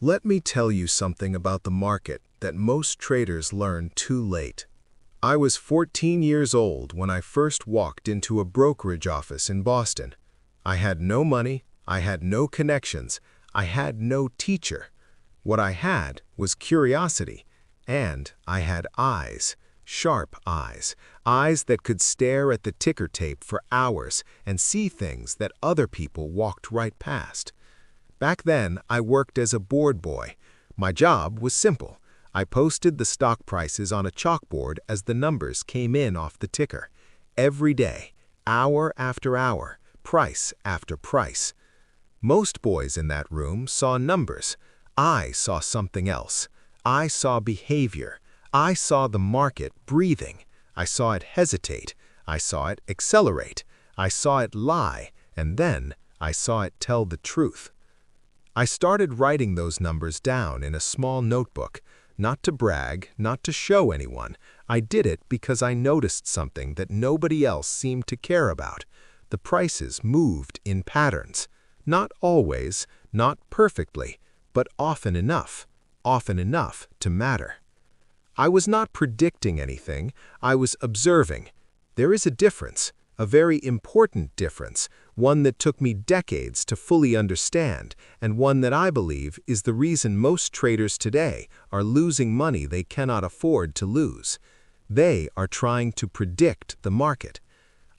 Let me tell you something about the market that most traders learn too late. I was 14 years old when I first walked into a brokerage office in Boston. I had no money, I had no connections, I had no teacher. What I had was curiosity, and I had eyes, sharp eyes, eyes that could stare at the ticker tape for hours and see things that other people walked right past. Back then, I worked as a board boy. My job was simple. I posted the stock prices on a chalkboard as the numbers came in off the ticker. Every day, hour after hour, price after price. Most boys in that room saw numbers. I saw something else. I saw behavior. I saw the market breathing. I saw it hesitate. I saw it accelerate. I saw it lie, and then I saw it tell the truth. I started writing those numbers down in a small notebook, not to brag, not to show anyone. I did it because I noticed something that nobody else seemed to care about. The prices moved in patterns. Not always, not perfectly, but often enough to matter. I was not predicting anything, I was observing. There is a difference, a very important difference, one that took me decades to fully understand, and one that I believe is the reason most traders today are losing money they cannot afford to lose. They are trying to predict the market.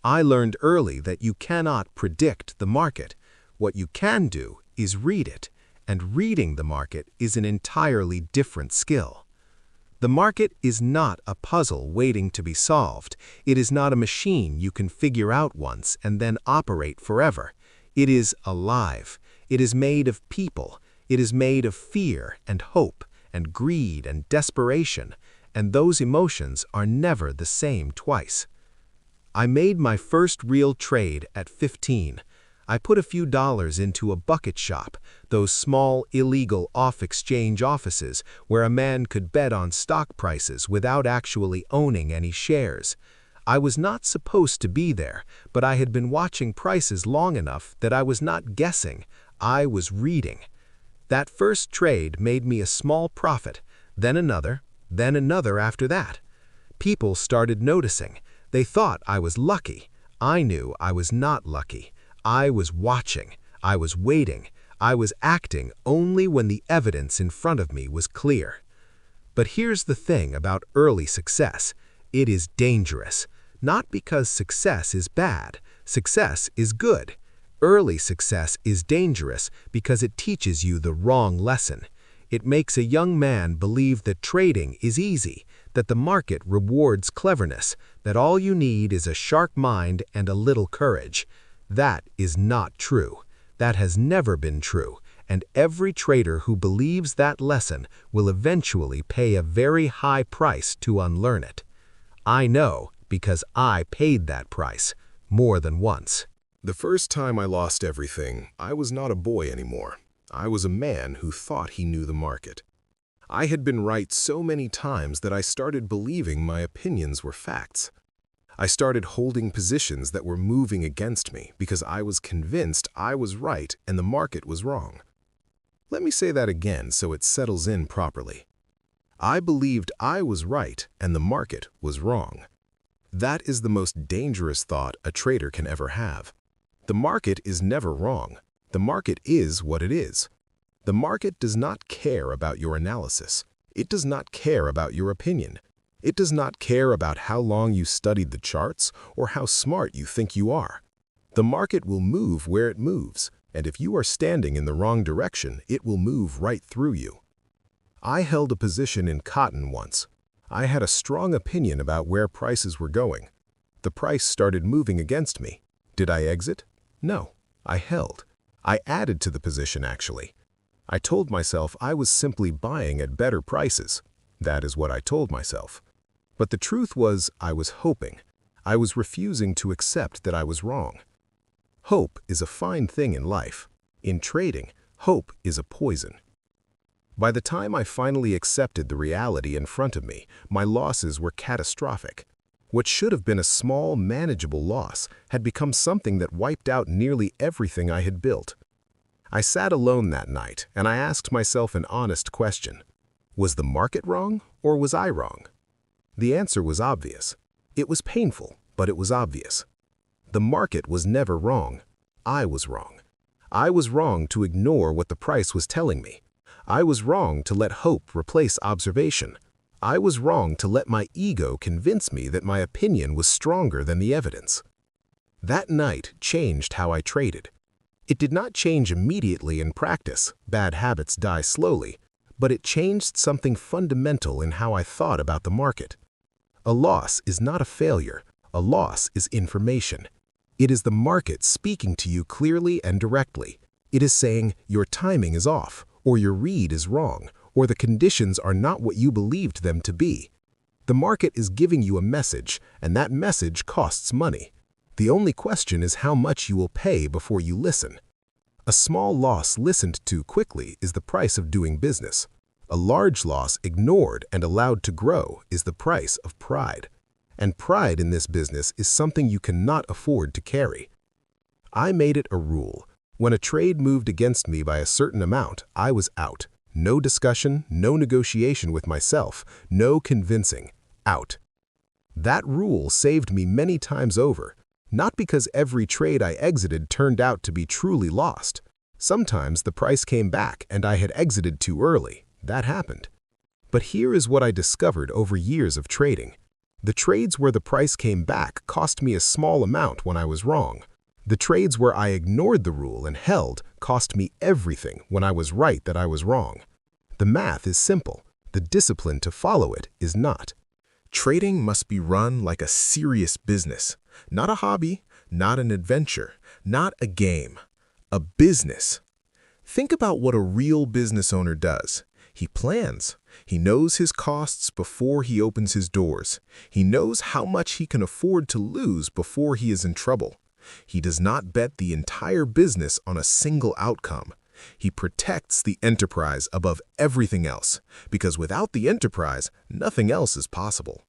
I learned early that you cannot predict the market. What you can do is read it, and reading the market is an entirely different skill. The market is not a puzzle waiting to be solved. It is not a machine you can figure out once and then operate forever. It is alive. It is made of people. It is made of fear and hope and greed and desperation, and those emotions are never the same twice. I made my first real trade at 15. I put a few dollars into a bucket shop, those small, illegal off-exchange offices where a man could bet on stock prices without actually owning any shares. I was not supposed to be there, but I had been watching prices long enough that I was not guessing, I was reading. That first trade made me a small profit, then another after that. People started noticing. They thought I was lucky. I knew I was not lucky. I was watching, I was waiting, I was acting only when the evidence in front of me was clear. But here's the thing about early success. It is dangerous. Not because success is bad. Success is good. Early success is dangerous because it teaches you the wrong lesson. It makes a young man believe that trading is easy, that the market rewards cleverness, that all you need is a sharp mind and a little courage. That is not true. That has never been true, and every trader who believes that lesson will eventually pay a very high price to unlearn it. I know because I paid that price more than once. The first time I lost everything, I was not a boy anymore. I was a man who thought he knew the market. I had been right so many times that I started believing my opinions were facts. I started holding positions that were moving against me because I was convinced I was right and the market was wrong. Let me say that again so it settles in properly. I believed I was right and the market was wrong. That is the most dangerous thought a trader can ever have. The market is never wrong. The market is what it is. The market does not care about your analysis. It does not care about your opinion. It does not care about how long you studied the charts or how smart you think you are. The market will move where it moves, and if you are standing in the wrong direction, it will move right through you. I held a position in cotton once. I had a strong opinion about where prices were going. The price started moving against me. Did I exit? No, I held. I added to the position actually. I told myself I was simply buying at better prices. That is what I told myself. But the truth was I was hoping. I was refusing to accept that I was wrong. Hope is a fine thing in life. In trading, hope is a poison. By the time I finally accepted the reality in front of me, my losses were catastrophic. What should have been a small, manageable loss had become something that wiped out nearly everything I had built. I sat alone that night, and I asked myself an honest question. Was the market wrong, or was I wrong? The answer was obvious. It was painful, but it was obvious. The market was never wrong. I was wrong. I was wrong to ignore what the price was telling me. I was wrong to let hope replace observation. I was wrong to let my ego convince me that my opinion was stronger than the evidence. That night changed how I traded. It did not change immediately in practice, bad habits die slowly, but it changed something fundamental in how I thought about the market. A loss is not a failure, a loss is information. It is the market speaking to you clearly and directly. It is saying your timing is off, or your read is wrong, or the conditions are not what you believed them to be. The market is giving you a message, and that message costs money. The only question is how much you will pay before you listen. A small loss listened to quickly is the price of doing business. A large loss ignored and allowed to grow is the price of pride. And pride in this business is something you cannot afford to carry. I made it a rule. When a trade moved against me by a certain amount, I was out. No discussion, no negotiation with myself, no convincing. Out. That rule saved me many times over. Not because every trade I exited turned out to be truly lost. Sometimes the price came back and I had exited too early. That happened. But here is what I discovered over years of trading. The trades where the price came back cost me a small amount when I was wrong. The trades where I ignored the rule and held cost me everything when I was right that I was wrong. The math is simple. The discipline to follow it is not. Trading must be run like a serious business, not a hobby, not an adventure, not a game, a business. Think about what a real business owner does. He plans. He knows his costs before he opens his doors. He knows how much he can afford to lose before he is in trouble. He does not bet the entire business on a single outcome. He protects the enterprise above everything else, because without the enterprise, nothing else is possible.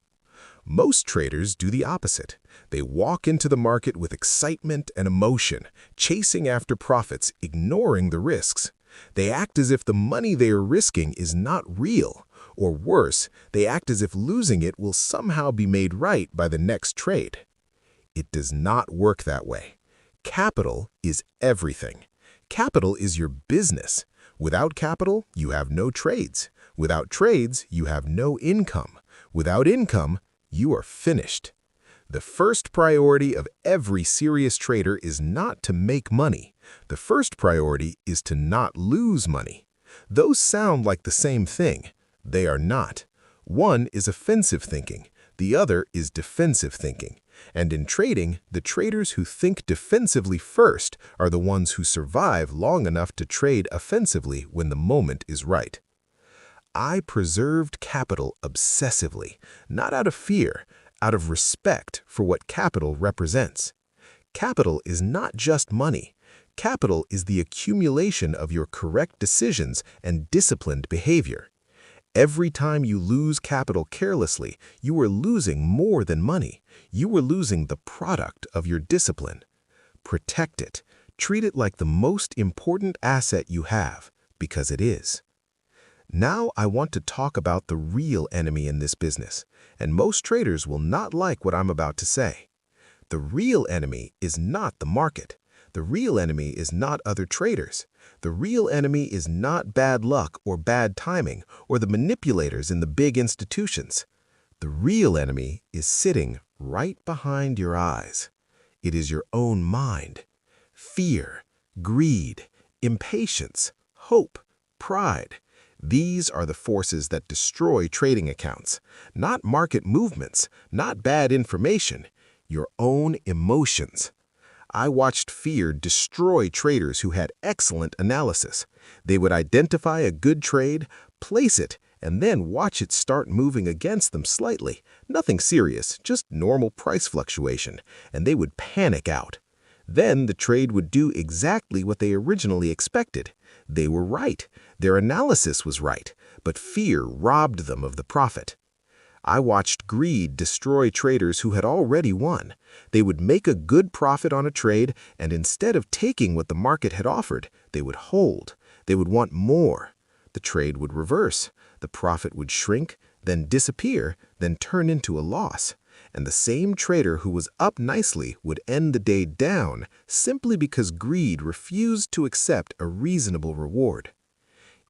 Most traders do the opposite. They walk into the market with excitement and emotion, chasing after profits, ignoring the risks. They act as if the money they are risking is not real, or worse, they act as if losing it will somehow be made right by the next trade. It does not work that way. Capital is everything. Capital is your business. Without capital, you have no trades. Without trades, you have no income. Without income, you are finished. The first priority of every serious trader is not to make money. The first priority is to not lose money. Those sound like the same thing. They are not. One is offensive thinking. The other is defensive thinking. And in trading, the traders who think defensively first are the ones who survive long enough to trade offensively when the moment is right. I preserved capital obsessively, not out of fear, out of respect for what capital represents. Capital is not just money. Capital is the accumulation of your correct decisions and disciplined behavior. Every time you lose capital carelessly, you are losing more than money. You are losing the product of your discipline. Protect it. Treat it like the most important asset you have, because it is. Now I want to talk about the real enemy in this business, and most traders will not like what I'm about to say. The real enemy is not the market. The real enemy is not other traders. The real enemy is not bad luck or bad timing or the manipulators in the big institutions. The real enemy is sitting right behind your eyes. It is your own mind. Fear, greed, impatience, hope, pride. These are the forces that destroy trading accounts, not market movements, not bad information, your own emotions. I watched fear destroy traders who had excellent analysis. They would identify a good trade, place it, and then watch it start moving against them slightly. Nothing serious, just normal price fluctuation, and they would panic out. Then the trade would do exactly what they originally expected. They were right. Their analysis was right, but fear robbed them of the profit. I watched greed destroy traders who had already won. They would make a good profit on a trade, and instead of taking what the market had offered, they would hold. They would want more. The trade would reverse. The profit would shrink, then disappear, then turn into a loss. And the same trader who was up nicely would end the day down simply because greed refused to accept a reasonable reward.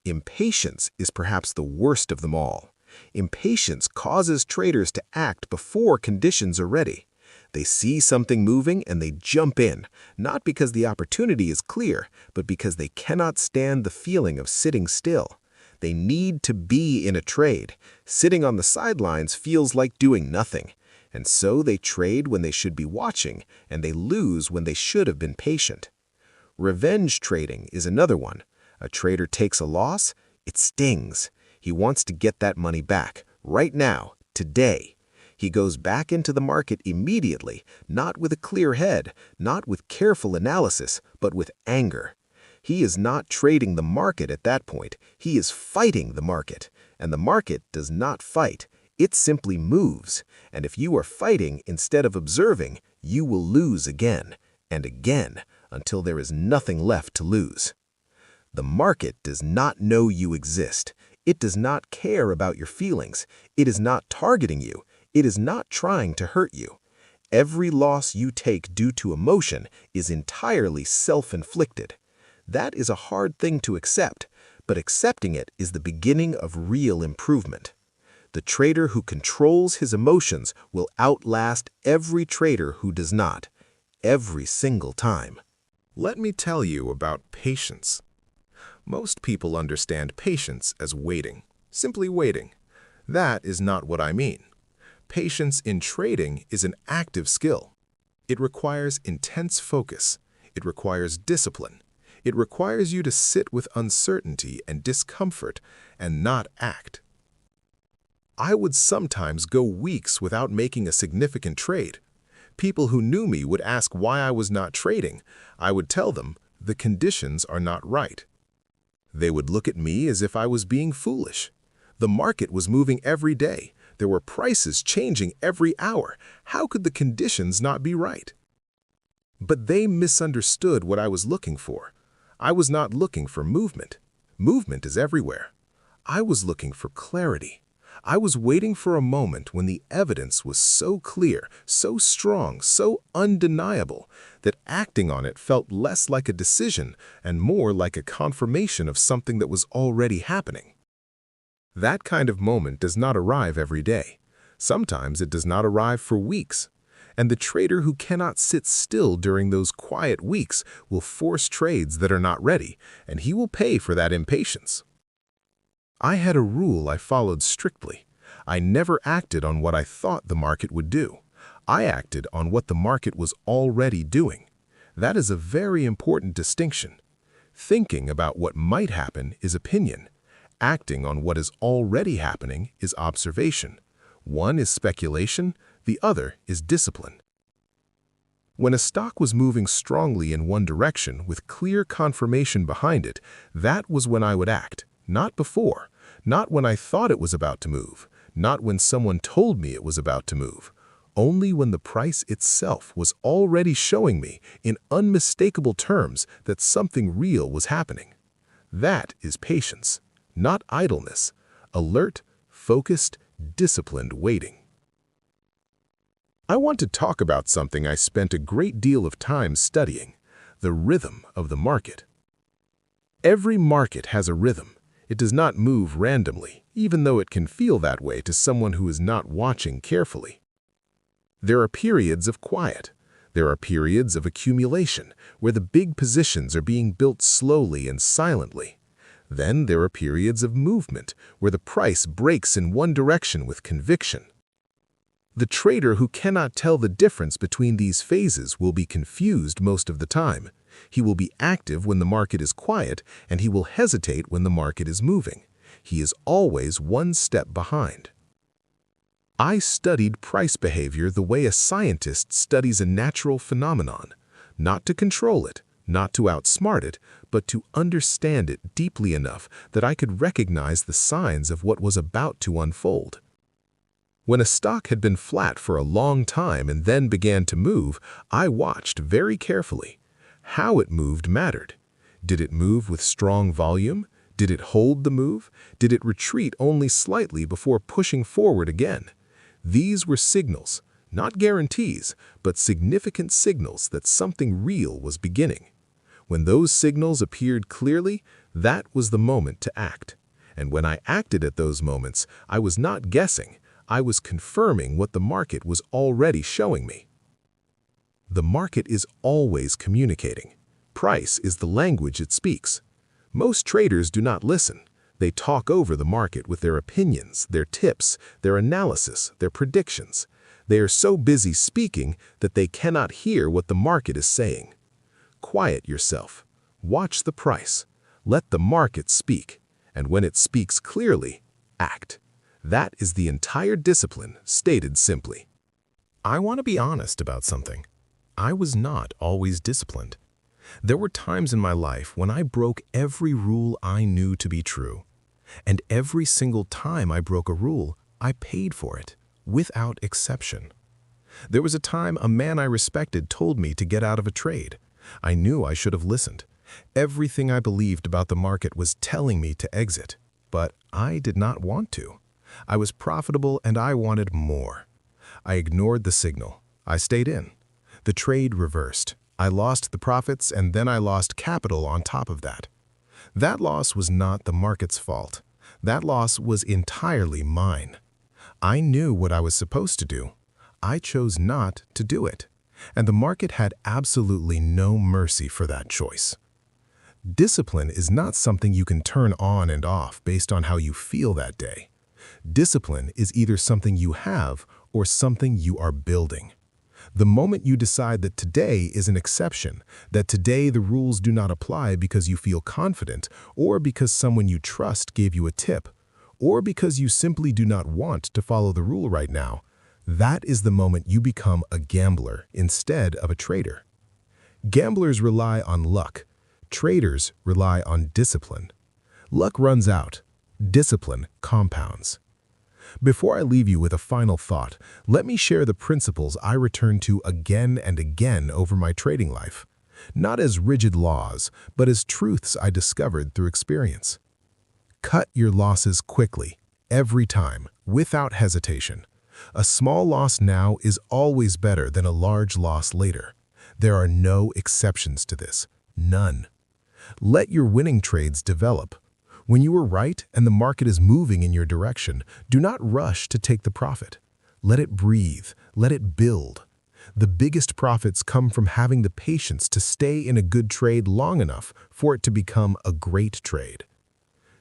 Impatience is perhaps the worst of them all. Impatience causes traders to act before conditions are ready. They see something moving and they jump in, not because the opportunity is clear, but because they cannot stand the feeling of sitting still. They need to be in a trade. Sitting on the sidelines feels like doing nothing. And so they trade when they should be watching, and they lose when they should have been patient. Revenge trading is another one. A trader takes a loss, it stings. He wants to get that money back, right now, today. He goes back into the market immediately, not with a clear head, not with careful analysis, but with anger. He is not trading the market at that point. He is fighting the market. And the market does not fight. It simply moves. And if you are fighting instead of observing, you will lose again and again until there is nothing left to lose. The market does not know you exist. It does not care about your feelings. It is not targeting you. It is not trying to hurt you. Every loss you take due to emotion is entirely self-inflicted. That is a hard thing to accept, but accepting it is the beginning of real improvement. The trader who controls his emotions will outlast every trader who does not, every single time. Let me tell you about patience. Most people understand patience as waiting, simply waiting. That is not what I mean. Patience in trading is an active skill. It requires intense focus. It requires discipline. It requires you to sit with uncertainty and discomfort and not act. I would sometimes go weeks without making a significant trade. People who knew me would ask why I was not trading. I would tell them, the conditions are not right. They would look at me as if I was being foolish. The market was moving every day. There were prices changing every hour. How could the conditions not be right? But they misunderstood what I was looking for. I was not looking for movement. Movement is everywhere. I was looking for clarity. I was waiting for a moment when the evidence was so clear, so strong, so undeniable, that acting on it felt less like a decision and more like a confirmation of something that was already happening. That kind of moment does not arrive every day. Sometimes it does not arrive for weeks. And the trader who cannot sit still during those quiet weeks will force trades that are not ready, and he will pay for that impatience. I had a rule I followed strictly. I never acted on what I thought the market would do. I acted on what the market was already doing. That is a very important distinction. Thinking about what might happen is opinion. Acting on what is already happening is observation. One is speculation, the other is discipline. When a stock was moving strongly in one direction with clear confirmation behind it, that was when I would act, not before, not when I thought it was about to move, not when someone told me it was about to move, only when the price itself was already showing me in unmistakable terms that something real was happening. That is patience, not idleness, alert, focused, disciplined waiting. I want to talk about something I spent a great deal of time studying, the rhythm of the market. Every market has a rhythm. It does not move randomly, even though it can feel that way to someone who is not watching carefully. There are periods of quiet. There are periods of accumulation, where the big positions are being built slowly and silently. Then there are periods of movement, where the price breaks in one direction with conviction. The trader who cannot tell the difference between these phases will be confused most of the time. He will be active when the market is quiet, and he will hesitate when the market is moving. He is always one step behind. I studied price behavior the way a scientist studies a natural phenomenon, not to control it, not to outsmart it, but to understand it deeply enough that I could recognize the signs of what was about to unfold. When a stock had been flat for a long time and then began to move, I watched very carefully. How it moved mattered. Did it move with strong volume? Did it hold the move? Did it retreat only slightly before pushing forward again? These were signals, not guarantees, but significant signals that something real was beginning. When those signals appeared clearly, that was the moment to act. And when I acted at those moments, I was not guessing. I was confirming what the market was already showing me. The market is always communicating. Price is the language it speaks. Most traders do not listen. They talk over the market with their opinions, their tips, their analysis, their predictions. They are so busy speaking that they cannot hear what the market is saying. Quiet yourself. Watch the price. Let the market speak. And when it speaks clearly, act. That is the entire discipline, stated simply. I want to be honest about something. I was not always disciplined. There were times in my life when I broke every rule I knew to be true. And every single time I broke a rule, I paid for it, without exception. There was a time a man I respected told me to get out of a trade. I knew I should have listened. Everything I believed about the market was telling me to exit, but I did not want to. I was profitable and I wanted more. I ignored the signal. I stayed in. The trade reversed. I lost the profits and then I lost capital on top of that. That loss was not the market's fault. That loss was entirely mine. I knew what I was supposed to do. I chose not to do it. And the market had absolutely no mercy for that choice. Discipline is not something you can turn on and off based on how you feel that day. Discipline is either something you have or something you are building. The moment you decide that today is an exception, that today the rules do not apply because you feel confident, or because someone you trust gave you a tip, or because you simply do not want to follow the rule right now, that is the moment you become a gambler instead of a trader. Gamblers rely on luck. Traders rely on discipline. Luck runs out. Discipline compounds. Before I leave you with a final thought, let me share the principles I return to again and again over my trading life, not as rigid laws, but as truths I discovered through experience. Cut your losses quickly, every time, without hesitation. A small loss now is always better than a large loss later. There are no exceptions to this, none. Let your winning trades develop. When you are right and the market is moving in your direction, do not rush to take the profit. Let it breathe, let it build. The biggest profits come from having the patience to stay in a good trade long enough for it to become a great trade.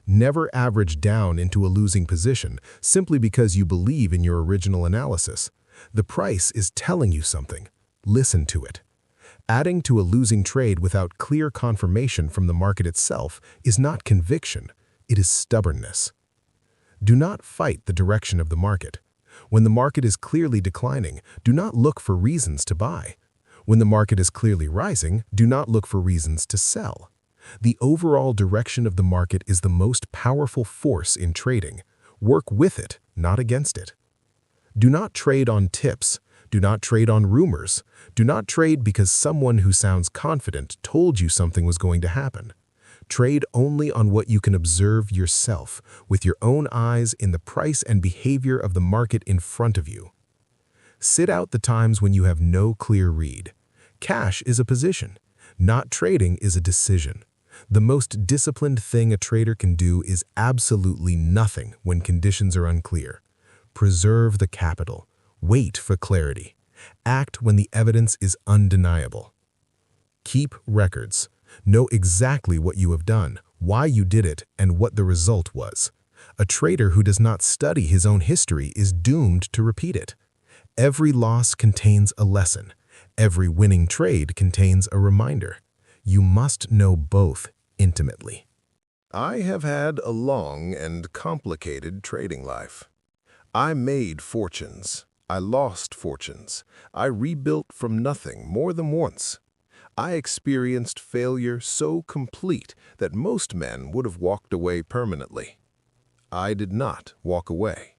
Never average down into a losing position simply because you believe in your original analysis. The price is telling you something. Listen to it. Adding to a losing trade without clear confirmation from the market itself is not conviction, it is stubbornness. Do not fight the direction of the market. When the market is clearly declining, do not look for reasons to buy. When the market is clearly rising, do not look for reasons to sell. The overall direction of the market is the most powerful force in trading. Work with it, not against it. Do not trade on tips. Do not trade on rumors. Do not trade because someone who sounds confident told you something was going to happen. Trade only on what you can observe yourself, with your own eyes in the price and behavior of the market in front of you. Sit out the times when you have no clear read. Cash is a position. Not trading is a decision. The most disciplined thing a trader can do is absolutely nothing when conditions are unclear. Preserve the capital. Wait for clarity. Act when the evidence is undeniable. Keep records. Know exactly what you have done, why you did it, and what the result was. A trader who does not study his own history is doomed to repeat it. Every loss contains a lesson. Every winning trade contains a reminder. You must know both intimately. I have had a long and complicated trading life. I made fortunes. I lost fortunes. I rebuilt from nothing more than once. I experienced failure so complete that most men would have walked away permanently. I did not walk away.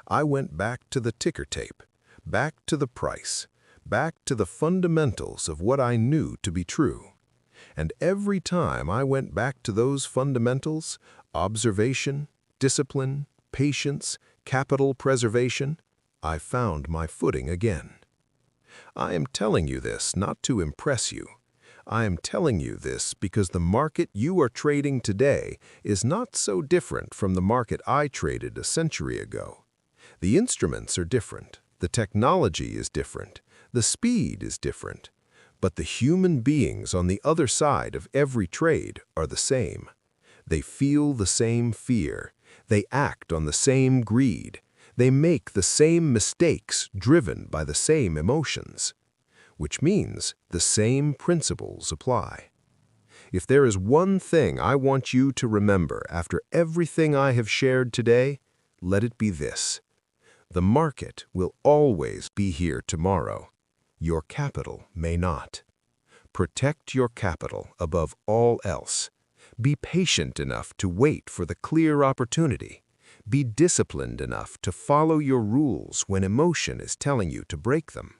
I went back to the ticker tape, back to the price, back to the fundamentals of what I knew to be true. And every time I went back to those fundamentals, observation, discipline, patience, capital preservation, I found my footing again. I am telling you this not to impress you. I am telling you this because the market you are trading today is not so different from the market I traded a century ago. The instruments are different, the technology is different, the speed is different, but the human beings on the other side of every trade are the same. They feel the same fear, they act on the same greed, they make the same mistakes driven by the same emotions, which means the same principles apply. If there is one thing I want you to remember after everything I have shared today, let it be this. The market will always be here tomorrow. Your capital may not. Protect your capital above all else. Be patient enough to wait for the clear opportunity. Be disciplined enough to follow your rules when emotion is telling you to break them.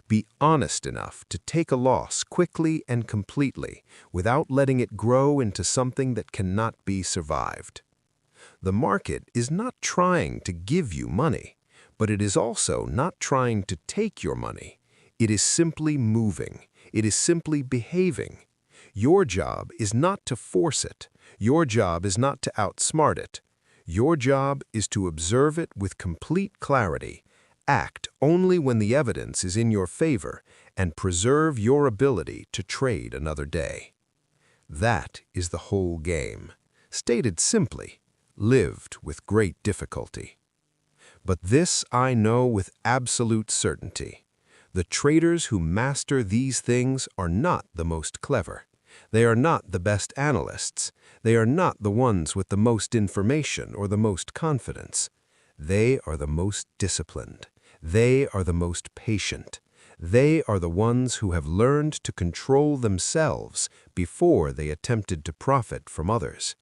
Be honest enough to take a loss quickly and completely without letting it grow into something that cannot be survived. The market is not trying to give you money, but it is also not trying to take your money. It is simply moving. It is simply behaving. Your job is not to force it. Your job is not to outsmart it. Your job is to observe it with complete clarity, act only when the evidence is in your favor, and preserve your ability to trade another day. That is the whole game. Stated simply, lived with great difficulty. But this I know with absolute certainty. The traders who master these things are not the most clever. They are not the best analysts. They are not the ones with the most information or the most confidence. They are the most disciplined. They are the most patient. They are the ones who have learned to control themselves before they attempted to profit from others.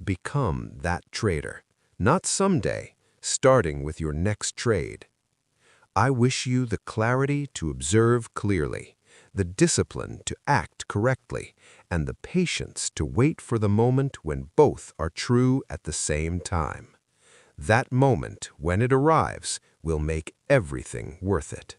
Become that trader, not someday, starting with your next trade. I wish you the clarity to observe clearly, the discipline to act correctly, and the patience to wait for the moment when both are true at the same time. That moment, when it arrives, will make everything worth it.